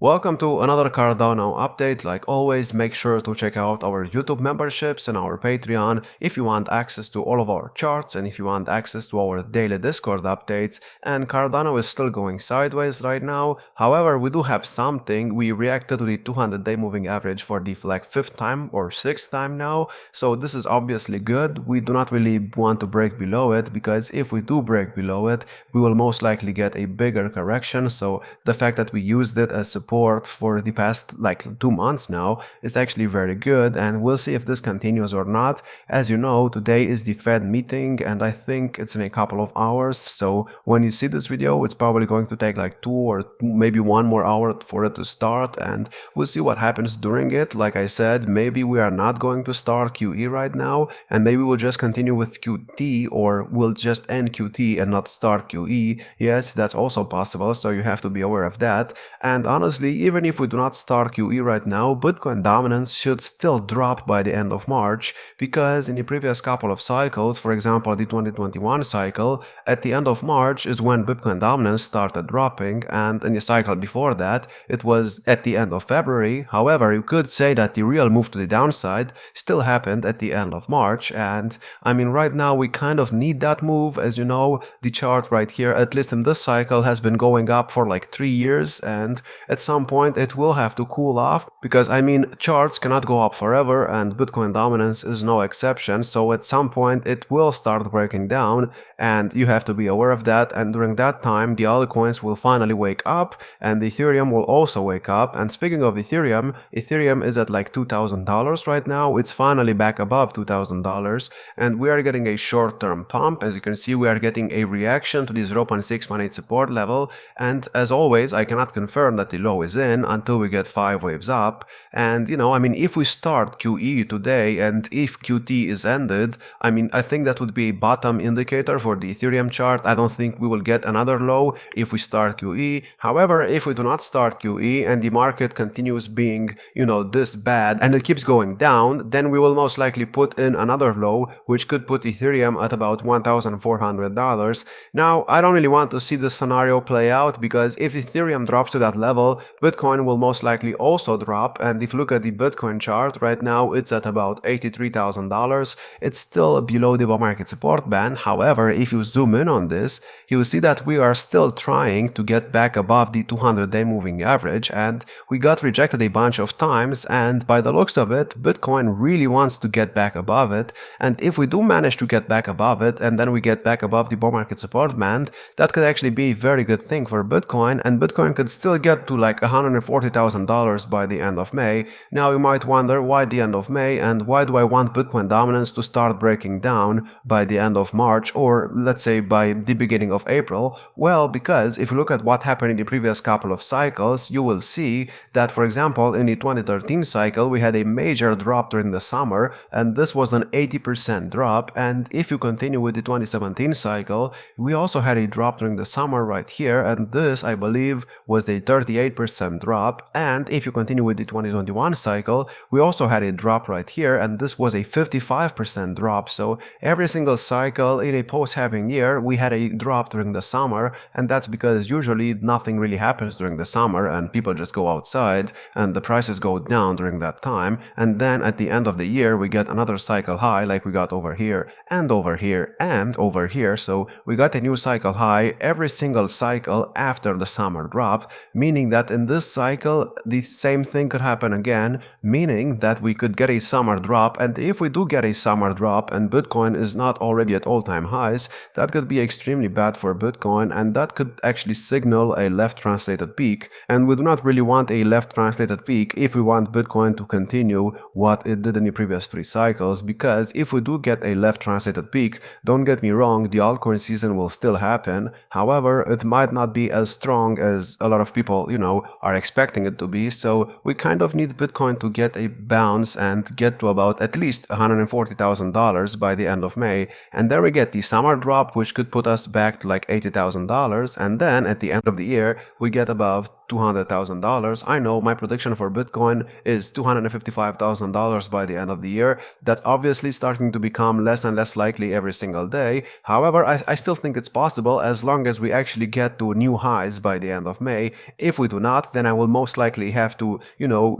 Welcome to another Cardano update. Like always, make sure to check out our YouTube memberships and our Patreon if you want access to all of our charts and if you want access to our daily Discord updates. And Cardano is still going sideways right now. However, we do have something. We reacted to the 200-day moving average for the like 5th time or 6th time now. So this is obviously good. We do not really want to break below it, because if we do break below it, we will most likely get a bigger correction. So the fact that we used it as support for the past like 2 months now is actually very good, and we'll see if this continues or not. As you know, today is the Fed meeting and I think it's in a couple of hours, so when you see this video it's probably going to take like 2 or maybe 1 more hour for it to start, and we'll see what happens during it. Like I said, maybe we are not going to start QE right now and maybe we'll just continue with QT, or we'll just end QT and not start QE. Yes, that's also possible, so you have to be aware of that. And honestly, even if we do not start QE right now, Bitcoin dominance should still drop by the end of March, because in the previous couple of cycles, for example the 2021 cycle, at the end of March is when Bitcoin dominance started dropping, and in the cycle before that it was at the end of February. However, you could say that the real move to the downside still happened at the end of March, and I mean right now we kind of need that move. As you know, the chart right here, at least in this cycle, has been going up for like 3 years, and at some point it will have to cool off, because I mean charts cannot go up forever and Bitcoin dominance is no exception. So at some point it will start breaking down and you have to be aware of that, and during that time the altcoins will finally wake up and Ethereum will also wake up. And speaking of Ethereum, Ethereum is at like $2,000 right now. It's finally back above $2,000 and we are getting a short-term pump. As you can see, we are getting a reaction to the 0.618 support level, and as always I cannot confirm that the low is in until we get 5 waves up. And you know, I mean, if we start QE today and if QT is ended, I mean, I think that would be a bottom indicator for the Ethereum chart. I don't think we will get another low if we start QE. However, if we do not start QE and the market continues being, you know, this bad and it keeps going down, then we will most likely put in another low, which could put Ethereum at about $1,400. Now, I don't really want to see this scenario play out, because if Ethereum drops to that level, Bitcoin will most likely also drop. And if you look at the Bitcoin chart right now, it's at about $83,000. It's still below the bull market support band. However, if you zoom in on this, you will see that we are still trying to get back above the 200-day moving average, and we got rejected a bunch of times, and by the looks of it, Bitcoin really wants to get back above it. And if we do manage to get back above it and then we get back above the bull market support band, that could actually be a very good thing for Bitcoin, and Bitcoin could still get to like $140,000 by the end of May. Now you might wonder, why the end of May, and why do I want Bitcoin dominance to start breaking down by the end of March, or let's say by the beginning of April? Well, because if you look at what happened in the previous couple of cycles, you will see that, for example, in the 2013 cycle we had a major drop during the summer, and this was an 80% drop. And if you continue with the 2017 cycle, we also had a drop during the summer right here, and this I believe was a 38% drop. And if you continue with the 2021 cycle, we also had a drop right here, and this was a 55% drop. So every single cycle in a post-halving year we had a drop during the summer, and that's because usually nothing really happens during the summer and people just go outside and the prices go down during that time. And then at the end of the year we get another cycle high, like we got over here and over here and over here. So we got a new cycle high every single cycle after the summer drop, meaning that in this cycle the same thing could happen again, meaning that we could get a summer drop. And if we do get a summer drop and Bitcoin is not already at all-time highs, that could be extremely bad for Bitcoin, and that could actually signal a left translated peak, and we do not really want a left translated peak if we want Bitcoin to continue what it did in the previous 3 cycles. Because if we do get a left translated peak, don't get me wrong, the altcoin season will still happen. However, it might not be as strong as a lot of people, you know, are expecting it to be. So we kind of need Bitcoin to get a bounce and get to about at least $140,000 by the end of May, and then we get the summer drop, which could put us back to like $80,000, and then at the end of the year we get above $200,000. I know my prediction for Bitcoin is $255,000 by the end of the year. That's obviously starting to become less and less likely every single day. However, I still think it's possible as long as we actually get to new highs by the end of May. If we do not, then I will most likely have to,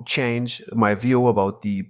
change my view about the,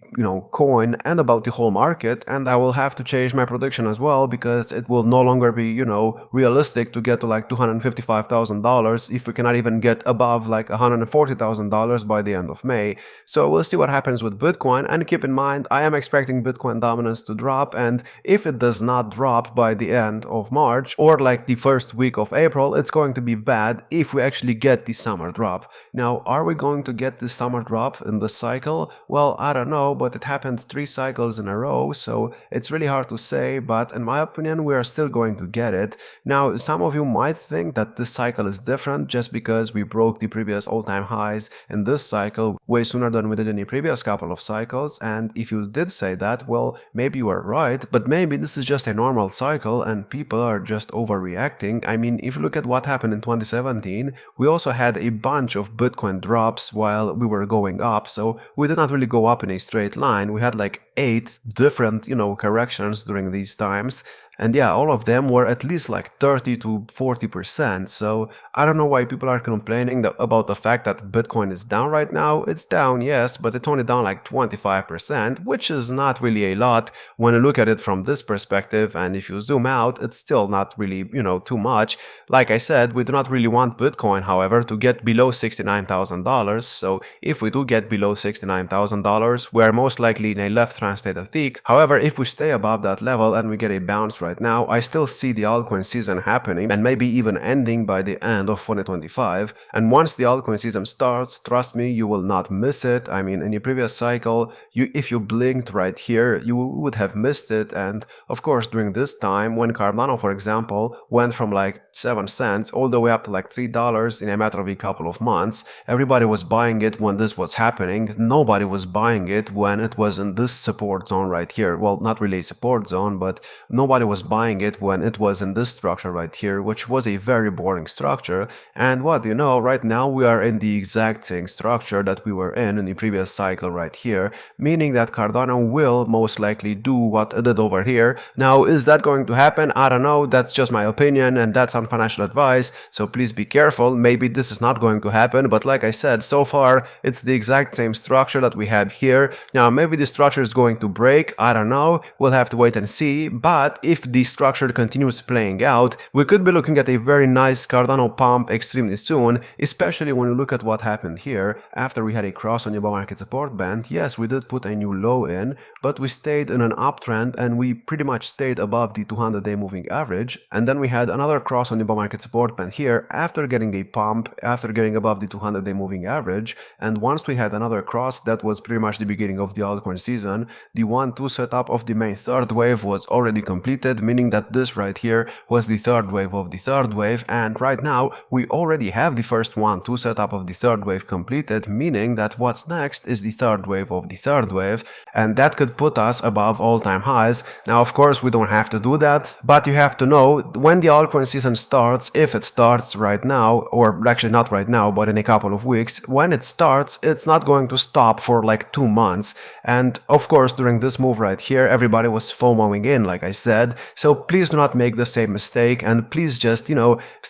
coin and about the whole market, and I will have to change my prediction as well, because it will no longer be, realistic to get to like $255,000 if we cannot even get above like $140,000 by the end of May. So we'll see what happens with Bitcoin, and keep in mind, I am expecting Bitcoin dominance to drop, and if it does not drop by the end of March or like the first week of April, it's going to be bad if we actually get the summer drop. Now, are we going to get the summer drop in this cycle? Well, I don't know, but it happened 3 cycles in a row, so it's really hard to say, but in my opinion, we are still going to get it. Now, some of you might think that this cycle is different just because we broke the previous all-time highs in this cycle way sooner than we did in the previous couple of cycles, and if you did say that, well, maybe you are right, but maybe this is just a normal cycle and people are just overreacting. I mean, if you look at what happened in 2017, we also had a bunch of Bitcoin drops while we were going up, so we did not really go up in a straight line. We had like 8 different, corrections during these times. And yeah, all of them were at least like 30 to 40%. So I don't know why people are complaining about the fact that Bitcoin is down right now. It's down, yes, but it's only down like 25%, which is not really a lot when you look at it from this perspective. And if you zoom out, it's still not really, too much. Like I said, we do not really want Bitcoin, however, to get below $69,000. So if we do get below $69,000, we are most likely in a left translated peak. However, if we stay above that level and we get a bounce right now, I still see the altcoin season happening and maybe even ending by the end of 2025. And once the altcoin season starts, trust me, you will not miss it. I mean, in the previous cycle, if you blinked right here, you would have missed it. And of course, during this time, when Cardano, for example, went from like 7 cents all the way up to like $3 in a matter of a couple of months, everybody was buying it when this was happening. Nobody was buying it when it was in this support zone right here. Well, not really a support zone, but nobody was buying it when it was in this structure right here, which was a very boring structure. And what you know, right now we are in the exact same structure that we were in the previous cycle right here, meaning that Cardano will most likely do what it did over here. Now, is that going to happen? I don't know. That's just my opinion, and that's on financial advice, so please be careful. Maybe this is not going to happen, but like I said, so far it's the exact same structure that we had here. Now, maybe the structure is going to break. I don't know. We'll have to wait and see. But if the structure continues playing out, we could be looking at a very nice Cardano pump extremely soon, especially when you look at what happened here after we had a cross on the bull market support band. Yes, we did put a new low in, but we stayed in an uptrend and we pretty much stayed above the 200-day moving average. And then we had another cross on the bull market support band here after getting a pump, after getting above the 200-day moving average. And once we had another cross, that was pretty much the beginning of the altcoin season. The 1-2 setup of the main third wave was already completed, meaning that this right here was the third wave of the third wave, and right now we already have the first 1-2 setup of the third wave completed, meaning that what's next is the third wave of the third wave, and that could put us above all-time highs. Now, of course, we don't have to do that, but you have to know when the altcoin season starts, if it starts right now, or actually not right now, but in a couple of weeks, when it starts, it's not going to stop for like 2 months. And of course, during this move right here, everybody was FOMOing in, like I said, so please do not make the same mistake, and please just,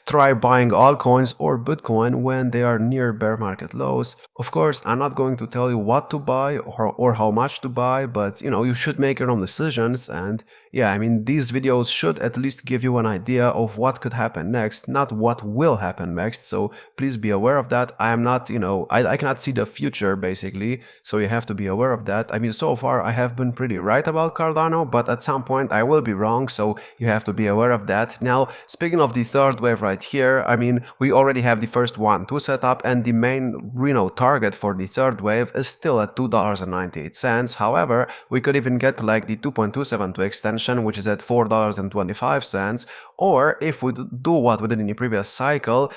try buying altcoins or Bitcoin when they are near bear market lows. Of course, I'm not going to tell you what to buy or how much to buy, but you should make your own decisions. And yeah, I mean, these videos should at least give you an idea of what could happen next, not what will happen next. So please be aware of that. I am not, I cannot see the future basically, so you have to be aware of that. I mean, so far I have been pretty right about Cardano, but at some point I will be wrong, so you have to be aware of that. Now, speaking of the third wave right here, I mean, we already have the first 1-2 setup, and the main target for the third wave is still at $2.98. However, we could even get to like the 2.272 extension, which is at $4.25. Or if we do what we did in the previous cycle,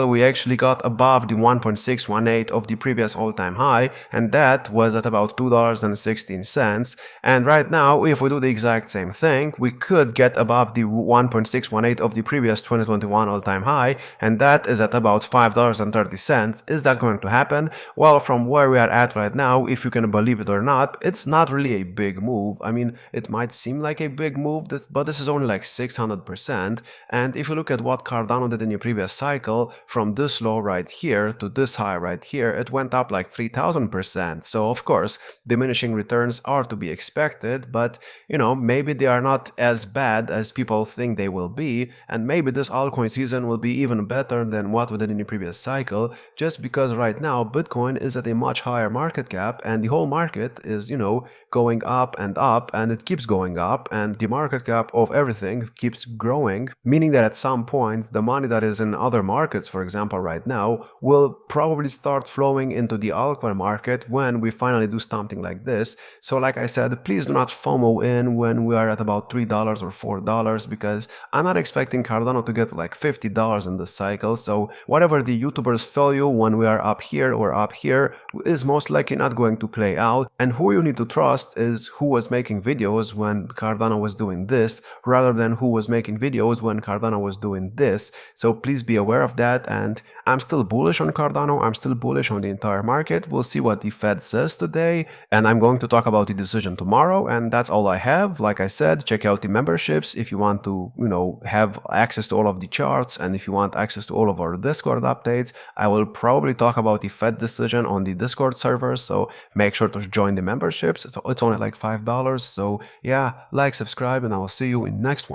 we actually got above the 1.618 of the previous all-time high, and that was at about $2.80. $2.16. And right now, if we do the exact same thing, we could get above the 1.618 of the previous 2021 all-time high, and that is at about $5.30. Is that going to happen? Well, from where we are at right now, if you can believe it or not, it's not really a big move. I mean, it might seem like a big move, but this is only like 600%. And if you look at what Cardano did in the previous cycle, from this low right here to this high right here, it went up like 3000%. So of course, diminishing returns are to be expected, but you know, maybe they are not as bad as people think they will be, and maybe this altcoin season will be even better than what we did in the previous cycle, just because right now Bitcoin is at a much higher market cap and the whole market is, you know, going up, and it keeps going up, and the market cap of everything keeps growing, meaning that at some point the money that is in other markets, for example right now, will probably start flowing into the altcoin market when we finally do something like this. So like I said, please do not FOMO in when we are at about $3 or $4, because I'm not expecting Cardano to get like $50 in this cycle. So whatever the YouTubers tell you when we are up here or up here is most likely not going to play out, and who you need to trust is who was making videos when Cardano was doing this rather than who was making videos when Cardano was doing this. So please be aware of that, and I'm still bullish on Cardano, I'm still bullish on the entire market. We'll see what the Fed says today, and I'm going to talk about the decision tomorrow, and that's all I have. Like I said, check out the memberships if you want to, you know, have access to all of the charts, and if you want access to all of our Discord updates. I will probably talk about the Fed decision on the Discord server, so make sure to join the memberships. It's only like $5, so yeah, like, subscribe, and I will see you in next one.